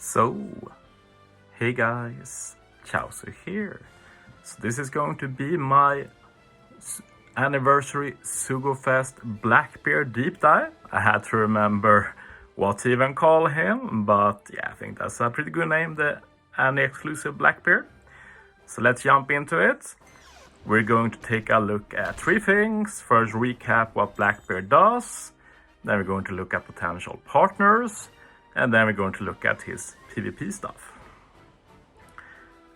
So, hey guys, Chauzu here. So this is going to be my anniversary SugoFest Blackbeard deep dive. I had to remember what to even call him, but yeah, I think that's a pretty good name, the Anni exclusive Blackbeard. So let's jump into it. We're going to take a look at three things. First, recap what Blackbeard does. Then we're going to look at potential partners. And then we're going to look at his PvP stuff.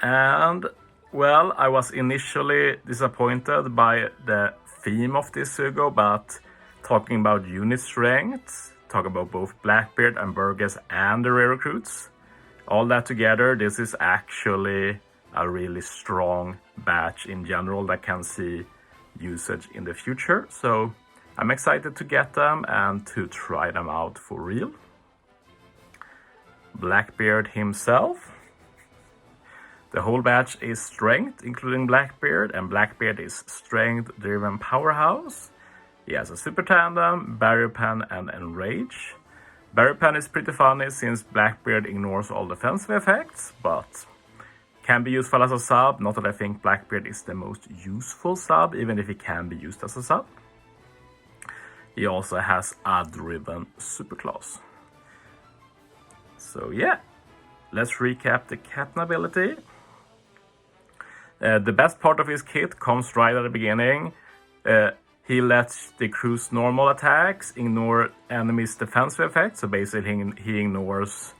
And, well, I was initially disappointed by the theme of this Sugo, but talking about unit strength, talking about both Blackbeard and Burgess and the rare recruits, all that together, this is actually a really strong batch in general that can see usage in the future. So I'm excited to get them and to try them out for real. Blackbeard himself. The whole batch is strength, including Blackbeard, and Blackbeard is strength-driven powerhouse. He has a super tandem, barrier pen, and enrage. Barrier pen is pretty funny since Blackbeard ignores all defensive effects, but can be useful as a sub. Not that I think Blackbeard is the most useful sub, even if he can be used as a sub. He also has a driven superclass. So yeah, let's recap the Captain ability. The best part of his kit comes right at the beginning. He lets the crew's normal attacks ignore enemies' defensive effects. So basically he ignores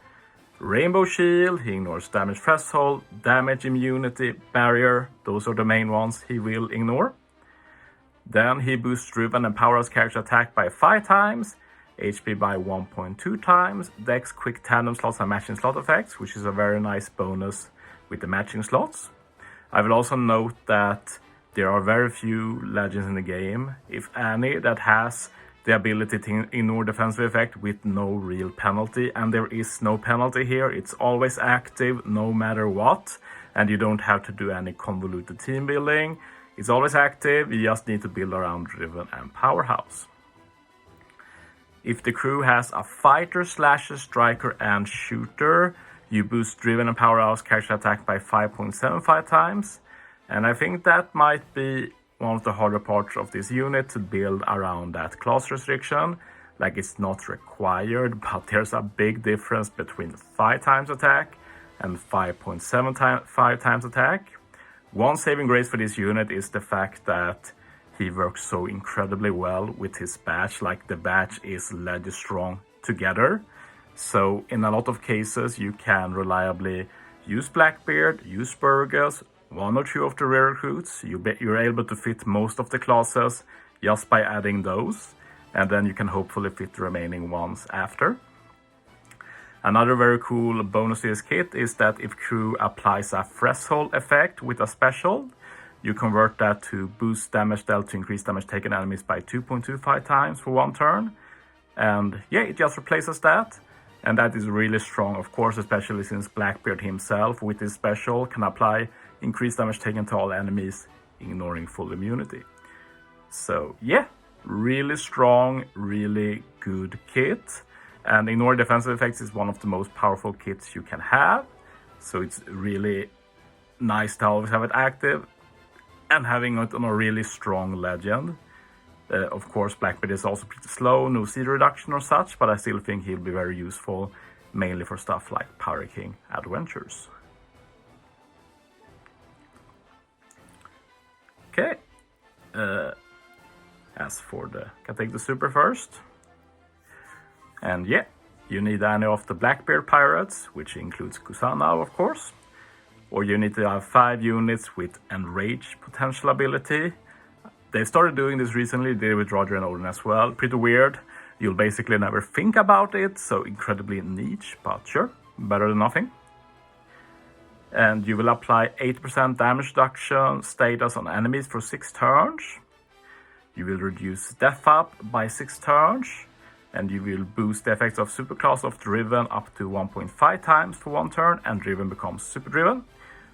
Rainbow Shield, he ignores damage threshold, damage immunity, barrier. Those are the main ones he will ignore. Then he boosts driven and powerhouse character attack by 5 times. HP by 1.2 times, Dex, quick tandem slots and matching slot effects, which is a very nice bonus with the matching slots. I will also note that there are very few legends in the game, if any, that has the ability to ignore defensive effect with no real penalty, and there is no penalty here. It's always active no matter what, and you don't have to do any convoluted team building. It's always active, you just need to build around driven and powerhouse. If the crew has a fighter, slasher, striker, and shooter, you boost driven and powerhouse character attack by 5.75 times. And I think that might be one of the harder parts of this unit to build around that class restriction. Like, it's not required, but there's a big difference between 5 times attack and 5.75 times attack. One saving grace for this unit is the fact that he works so incredibly well with his batch, like the batch is legit strong together. So in a lot of cases you can reliably use Blackbeard, use Burgess, 1 or 2 of the rare recruits. You're able to fit most of the classes just by adding those, and then you can hopefully fit the remaining ones after. Another very cool bonus to this kit is that if crew applies a threshold effect with a special, you convert that to boost damage dealt to increase damage taken enemies by 2.25 times for 1 turn. And yeah, it just replaces that. And that is really strong, of course, especially since Blackbeard himself with his special can apply increased damage taken to all enemies, ignoring full immunity. So yeah, really strong, really good kit. And ignore defensive effects is one of the most powerful kits you can have. So it's really nice to always have it active. And having it on a really strong legend. Of course, Blackbeard is also pretty slow, no CD reduction or such, but I still think he'll be very useful, mainly for stuff like Power King adventures. Okay, as for can take the super first. And yeah, you need any of the Blackbeard pirates, which includes Kusana, of course. Or you need to have 5 units with enrage potential ability. They started doing this recently, they did with Roger and Odin as well. Pretty weird. You'll basically never think about it, so incredibly niche, but sure, better than nothing. And you will apply 8% damage reduction status on enemies for 6 turns. You will reduce death up by 6 turns. And you will boost the effects of superclass of driven up to 1.5 times for 1 turn, and driven becomes super driven.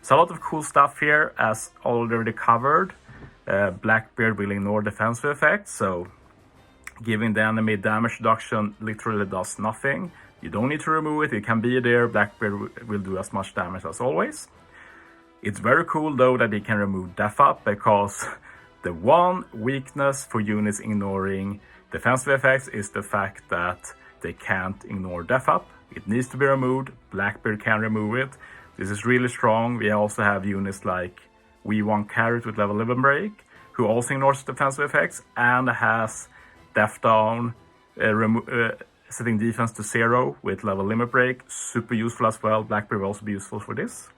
So a lot of cool stuff here, as already covered. Blackbeard will ignore defensive effects, so giving the enemy damage reduction literally does nothing. You don't need to remove it, it can be there, Blackbeard will do as much damage as always. It's very cool though that he can remove Def Up, because the one weakness for units ignoring defensive effects is the fact that they can't ignore Def Up. It needs to be removed, Blackbeard can remove it. This is really strong. We also have units like V1 Carrot with level 11 break, who also ignores defensive effects and has Death Down, setting defense to 0 with level limit break. Super useful as well. Blackbeard will also be useful for this.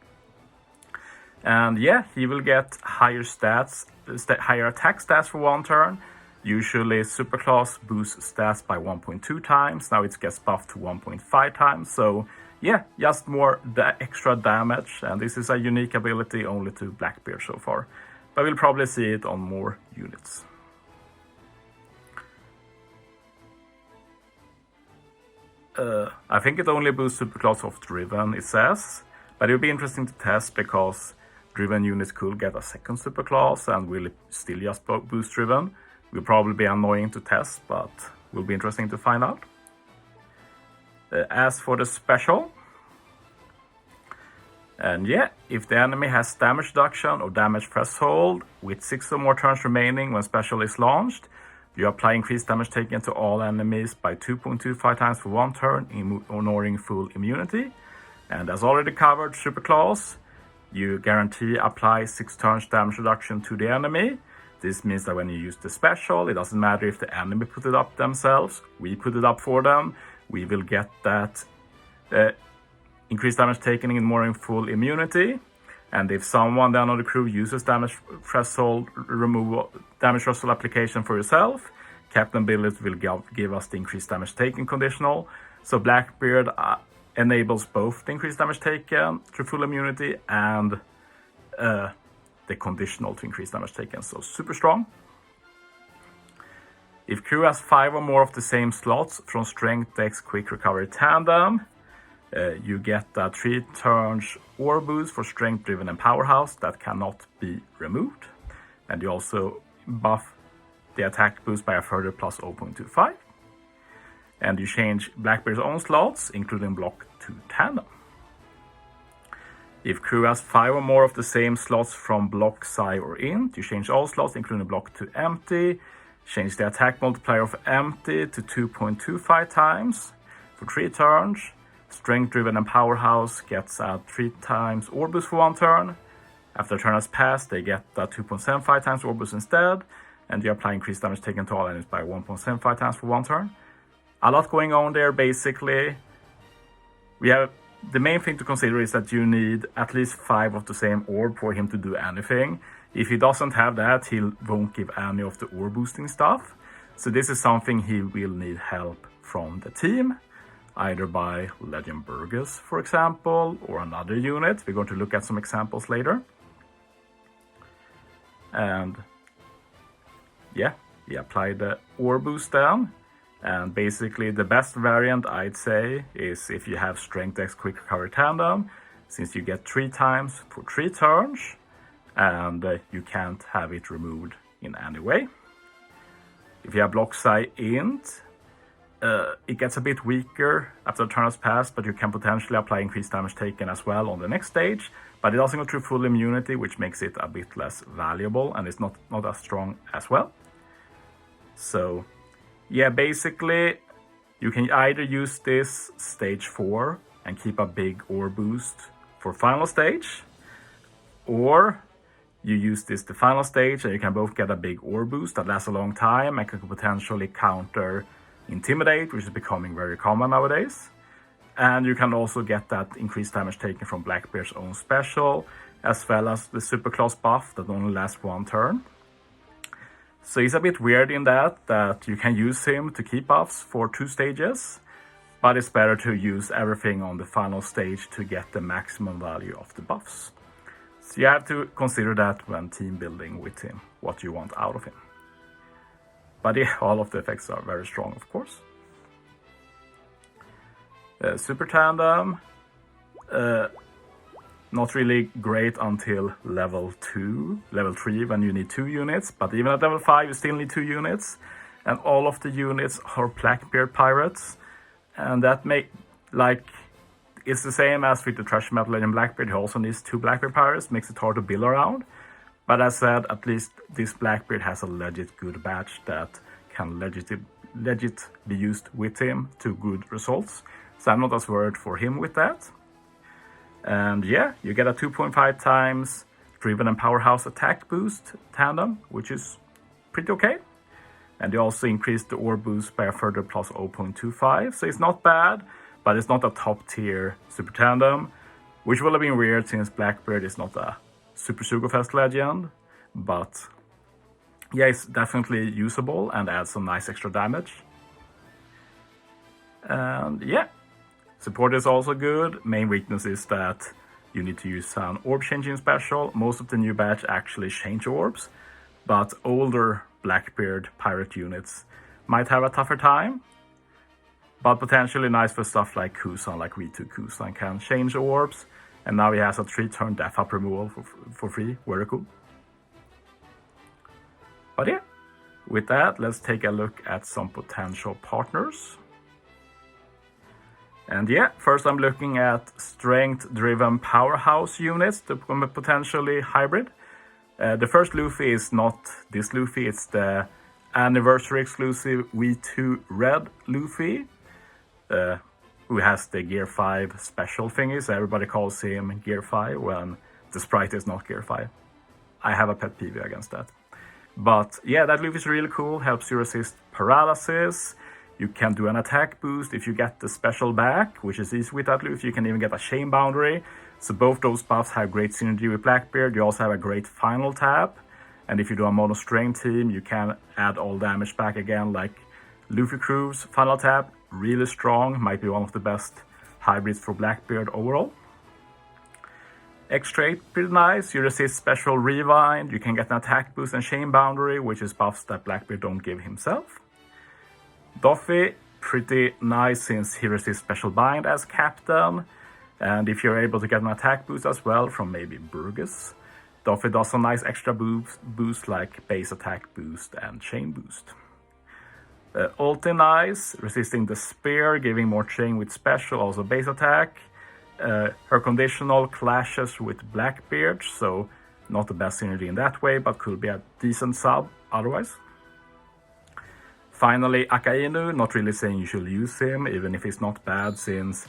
And yeah, he will get higher stats, higher attack stats for 1 turn. Usually Superclass boosts stats by 1.2 times. Now it gets buffed to 1.5 times. So yeah, just more extra damage. And this is a unique ability only to Blackbeard so far. But we'll probably see it on more units. I think it only boosts Superclass of Driven, it says. But it will be interesting to test, because Driven units could get a second Superclass and will still just boost Driven. Will probably be annoying to test, but will be interesting to find out. As for the special, and yeah, if the enemy has damage reduction or damage threshold with 6 or more turns remaining when special is launched, you apply increased damage taken to all enemies by 2.25 times for 1 turn, ignoring full immunity. And as already covered, Superclass, you guarantee apply 6 turns damage reduction to the enemy. This means that when you use the special, it doesn't matter if the enemy put it up themselves, we put it up for them. We will get that increased damage taken ignoring full immunity. And if someone then on the crew uses damage threshold removal, damage threshold application for yourself, Captain Billet will give us the increased damage taken conditional. So Blackbeard enables both the increased damage taken through full immunity and the conditional to increase damage taken. So super strong. If crew has 5 or more of the same slots from Strength, Dex, Quick Recovery Tandem, you get that 3 turns or boost for Strength, Driven and Powerhouse that cannot be removed. And you also buff the attack boost by a further plus 0.25. And you change Blackbeard's own slots, including block to tandem. If crew has 5 or more of the same slots from block, psi or int, you change all slots, including block to empty. Change the attack multiplier of empty to 2.25 times for 3 turns. Strength, Driven and Powerhouse gets a 3 times Orb boost for 1 turn. After a turn has passed, they get a 2.75 times Orb boost instead. And you apply increased damage taken to all enemies by 1.75 times for 1 turn. A lot going on there, basically. The main thing to consider is that you need at least 5 of the same orb for him to do anything. If he doesn't have that, he won't give any of the orb boosting stuff. So this is something he will need help from the team, either by Legend Burgess, for example, or another unit. We're going to look at some examples later. And yeah, we apply the orb boost then. And basically the best variant, I'd say, is if you have Strength, Dex, Quick Recovery Tandem, since you get 3 times for 3 turns, and you can't have it removed in any way. If you have block, psi, int, it gets a bit weaker after the turn has passed, but you can potentially apply increased damage taken as well on the next stage. But it doesn't go through full immunity, which makes it a bit less valuable, and it's not as strong as well. So yeah, basically, you can either use this stage 4 and keep a big orb boost for final stage, or you use this the final stage and you can both get a big orb boost that lasts a long time and can potentially counter Intimidate, which is becoming very common nowadays. And you can also get that increased damage taken from Blackbeard's own special, as well as the Superclass buff that only lasts 1 turn. So he's a bit weird in that you can use him to keep buffs for 2 stages, but it's better to use everything on the final stage to get the maximum value of the buffs. So you have to consider that when team building with him, what you want out of him. But yeah, all of the effects are very strong, of course. Super Tandem, not really great until level 3 when you need 2 units, but even at level 5 you still need 2 units, and all of the units are Blackbeard pirates, and that like, it's the same as with the Treasure Metal Legend Blackbeard. He also needs 2 Blackbeard pirates, makes it hard to build around. But as said, at least this Blackbeard has a legit good batch that can legit be used with him to good results. So I'm not as worried for him with that. And yeah, you get a 2.5 times Driven and Powerhouse attack boost tandem, which is pretty okay. And you also increase the ore boost by a further plus 0.25, so it's not bad, but it's not a top tier super tandem, which will have been weird since Blackbeard is not a super Sugofest legend. But yeah, it's definitely usable and adds some nice extra damage. And yeah, support is also good. Main weakness is that you need to use an orb changing special. Most of the new batch actually change orbs, but older Blackbeard pirate units might have a tougher time. But potentially nice for stuff like Kuzan, like V2 Kuzan can change orbs. And now he has a 3-turn death up removal for free, very cool. But yeah, with that, let's take a look at some potential partners. And yeah, first I'm looking at strength-driven powerhouse units to become potentially hybrid. The first Luffy is not this Luffy, it's the anniversary exclusive V2 Red Luffy, who has the Gear 5 special thingy, so everybody calls him Gear 5 when the sprite is not Gear 5. I have a pet peeve against that. But yeah, that Luffy is really cool, helps you resist paralysis. You can do an attack boost if you get the special back, which is easy with that Luffy. You can even get a chain boundary. So both those buffs have great synergy with Blackbeard. You also have a great final tap. And if you do a mono strength team, you can add all damage back again, like Luffy Crew's final tap. Really strong, might be one of the best hybrids for Blackbeard overall. X-Trait, pretty nice. You resist special rewind. You can get an attack boost and chain boundary, which is buffs that Blackbeard don't give himself. Doffy, pretty nice since he resists special bind as captain. And if you're able to get an attack boost as well from maybe Burgess, Doffy does some nice extra boost like base attack boost and chain boost. Ulti nice, resisting the spear, giving more chain with special, also base attack. Her conditional clashes with Blackbeard, so not the best synergy in that way, but could be a decent sub otherwise. Finally, Akainu, not really saying you should use him, even if he's not bad, since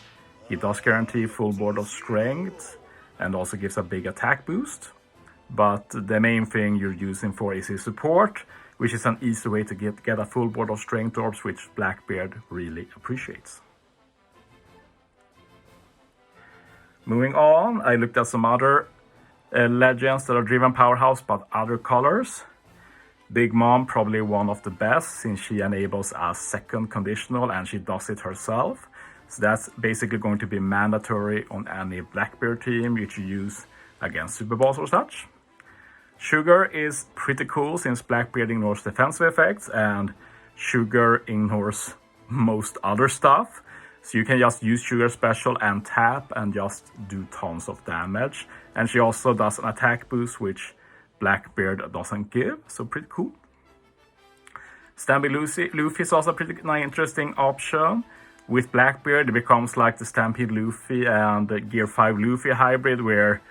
he does guarantee full board of strength and also gives a big attack boost. But the main thing you're using for is his support, which is an easy way to get a full board of strength orbs, which Blackbeard really appreciates. Moving on, I looked at some other legends that are driven powerhouse but other colors. Big Mom, probably one of the best since she enables a second conditional and she does it herself. So that's basically going to be mandatory on any Blackbeard team which you use against Super Boss or such. Sugar is pretty cool since Blackbeard ignores defensive effects and Sugar ignores most other stuff. So you can just use Sugar special and tap and just do tons of damage. And she also does an attack boost which Blackbeard doesn't give, so pretty cool. Stampede Luffy is also a pretty interesting option. With Blackbeard, it becomes like the Stampede Luffy and the Gear 5 Luffy hybrid, where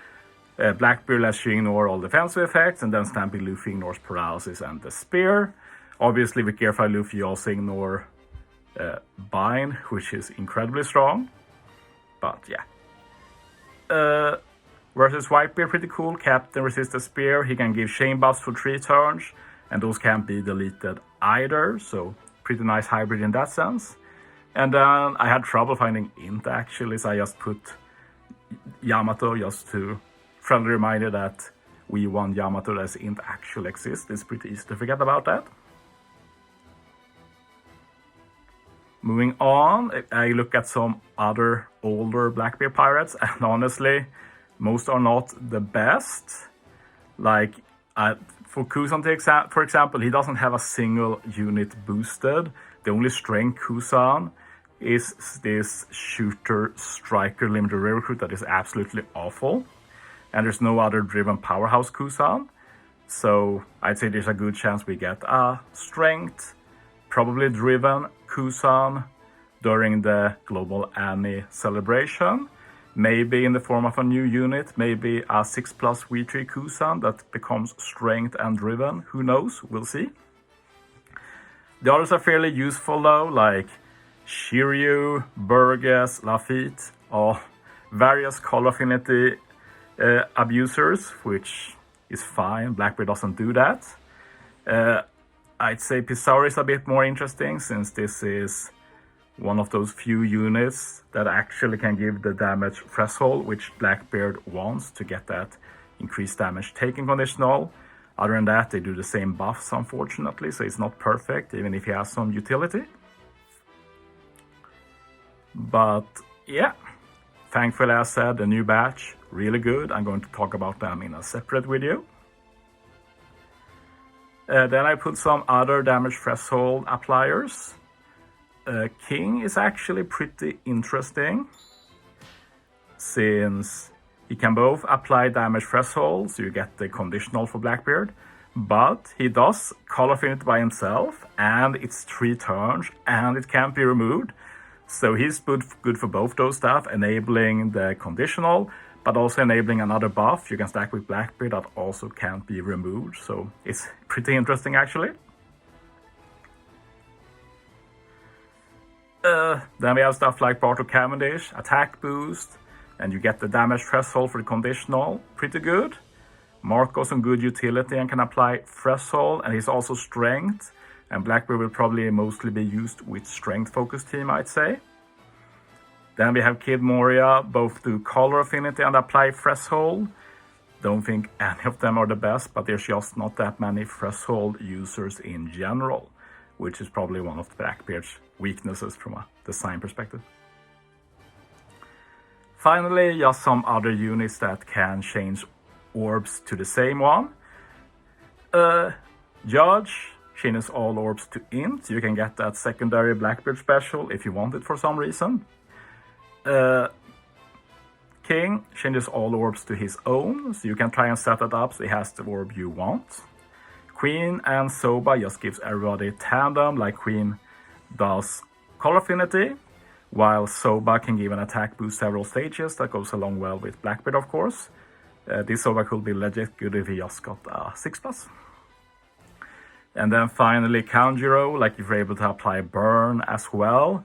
Blackbeard lets you ignore all defensive effects, and then Stampede Luffy ignores paralysis and the spear. Obviously, with Gear 5 Luffy, you also ignore bind, which is incredibly strong. But yeah. Versus Whitebeard, pretty cool. Captain resists the spear. He can give chain buffs for 3 turns, and those can't be deleted either. So pretty nice hybrid in that sense. And then I had trouble finding int actually, so I just put Yamato just to friendly reminder that we want Yamato as int actually exists. It's pretty easy to forget about that. Moving on, I look at some other older Blackbeard pirates, and honestly, most are not the best. Like, for Kuzan, for example, he doesn't have a single unit boosted. The only strength Kuzan is this shooter striker limited recruit that is absolutely awful. And there's no other driven powerhouse Kuzan. So I'd say there's a good chance we get a strength, probably driven Kuzan during the global Anni celebration. Maybe in the form of a new unit, maybe a 6+ V3 Kusan that becomes strength and driven. Who knows? We'll see. The others are fairly useful though, like Shiryu, Burgess, Lafitte, or various color affinity abusers, which is fine. Blackbeard doesn't do that. I'd say Pizarro is a bit more interesting, since this is one of those few units that actually can give the damage threshold which Blackbeard wants to get that increased damage taken conditional. Other than that, they do the same buffs, unfortunately, so it's not perfect, even if he has some utility. But yeah, thankfully, as I said, the new batch, really good. I'm going to talk about them in a separate video. Then I put some other damage threshold appliers. King is actually pretty interesting, since he can both apply damage threshold, so you get the conditional for Blackbeard, but he does color affinity by himself, and it's 3 turns, and it can't be removed. So he's good for both those stuff, enabling the conditional, but also enabling another buff you can stack with Blackbeard that also can't be removed. So it's pretty interesting, actually. Then we have stuff like Barto Cavendish, attack boost, and you get the damage threshold for the conditional, pretty good. Marco's some good utility and can apply threshold, and he's also strength, and Blackbeard will probably mostly be used with strength focused team, I'd say. Then we have Kid Moria, both do color affinity and apply threshold. Don't think any of them are the best, but there's just not that many threshold users in general, which is probably one of Blackbeard's weaknesses from a design perspective. Finally, just some other units that can change orbs to the same one. Judge changes all orbs to int. You can get that secondary Blackbeard special if you want it for some reason. King changes all orbs to his own, so you can try and set that up so he has the orb you want. Queen and Soba just gives everybody tandem, like Queen does color affinity, while Soba can give an attack boost several stages. That goes along well with Blackbeard, of course. This Soba could be legit good if he just got a 6+. And then finally Kanjuro, like if you're able to apply burn as well,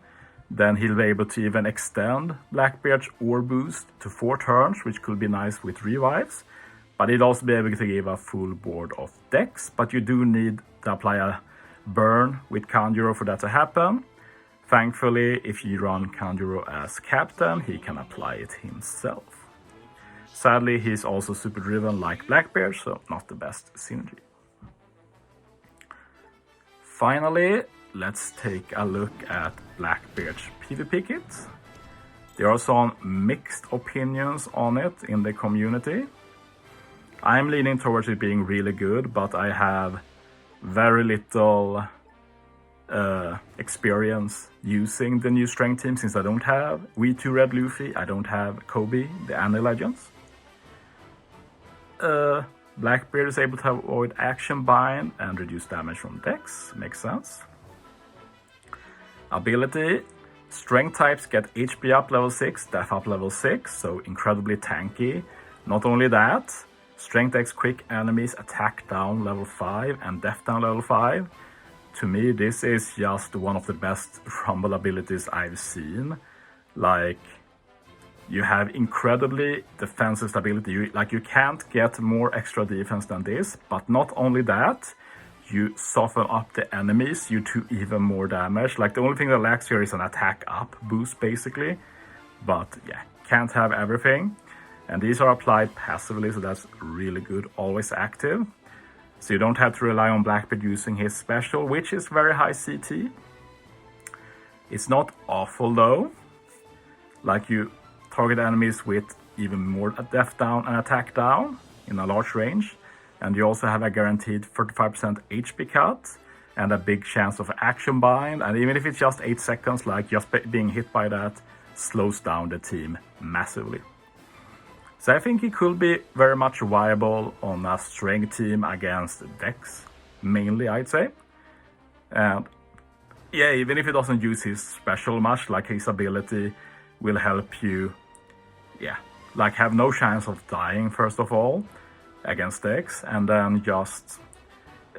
then he'll be able to even extend Blackbeard's orb boost to 4 turns, which could be nice with revives. But he'd also be able to give a full board of decks, but you do need to apply a burn with Kanjuro for that to happen. Thankfully, if you run Kanjuro as captain, he can apply it himself. Sadly, he's also super driven like Blackbeard, so not the best synergy. Finally, let's take a look at Blackbeard's PvP kit. There are some mixed opinions on it in the community. I'm leaning towards it being really good, but I have very little experience using the new strength team, since I don't have V2 Red Luffy, I don't have Kobe, the Anni Legends. Blackbeard is able to avoid action bind and reduce damage from decks, makes sense. Ability, strength types get HP up level 6, def up level 6, so incredibly tanky. Not only that, strength X quick enemies attack down level 5 and def down level 5. To me, this is just one of the best Rumble abilities I've seen. Like, you have incredibly defensive stability. You can't get more extra defense than this, but not only that, you soften up the enemies, you do even more damage. Like, the only thing that lacks here is an attack up boost, basically. But yeah, can't have everything. And these are applied passively, so that's really good, always active. So you don't have to rely on Blackbeard using his special, which is very high CT. It's not awful though. Like, you target enemies with even more def down and attack down in a large range. And you also have a guaranteed 35% HP cut and a big chance of action bind. And even if it's just 8 seconds, like, just being hit by that slows down the team massively. So I think he could be very much viable on a strength team against decks, mainly, I'd say. And yeah, even if he doesn't use his special much, like his ability will help you, yeah, like have no chance of dying first of all against decks, and then just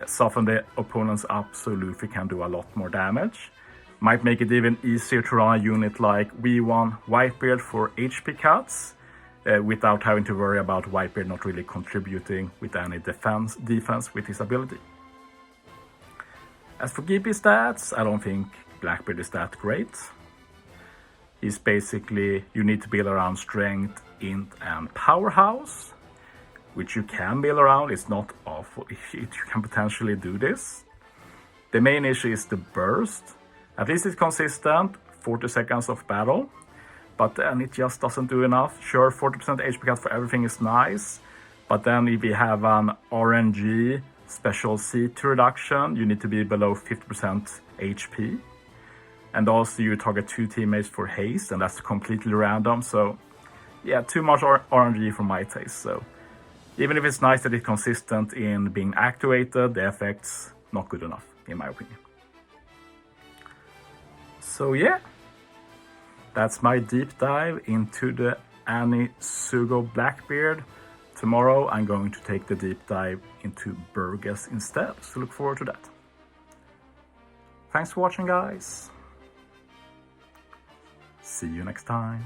soften the opponents up so Luffy can do a lot more damage. Might make it even easier to run a unit like V1 Whitebeard for HP cuts, without having to worry about Whitebeard not really contributing with any defense with his ability. As for GP stats, I don't think Blackbeard is that great. He's basically, you need to build around strength, int, and powerhouse, which you can build around. It's not awful. You can potentially do this. The main issue is the burst. At least it's consistent, 40 seconds of battle, but then it just doesn't do enough. Sure, 40% HP cut for everything is nice, but then if you have an RNG special CT reduction, you need to be below 50% HP. And also you target 2 teammates for haste, and that's completely random. So yeah, too much RNG for my taste. So even if it's nice that it's consistent in being activated, the effect's not good enough, in my opinion. So yeah, that's my deep dive into the Anni Blackbeard. Tomorrow I'm going to take the deep dive into Burgess instead, so look forward to that. Thanks for watching, guys. See you next time.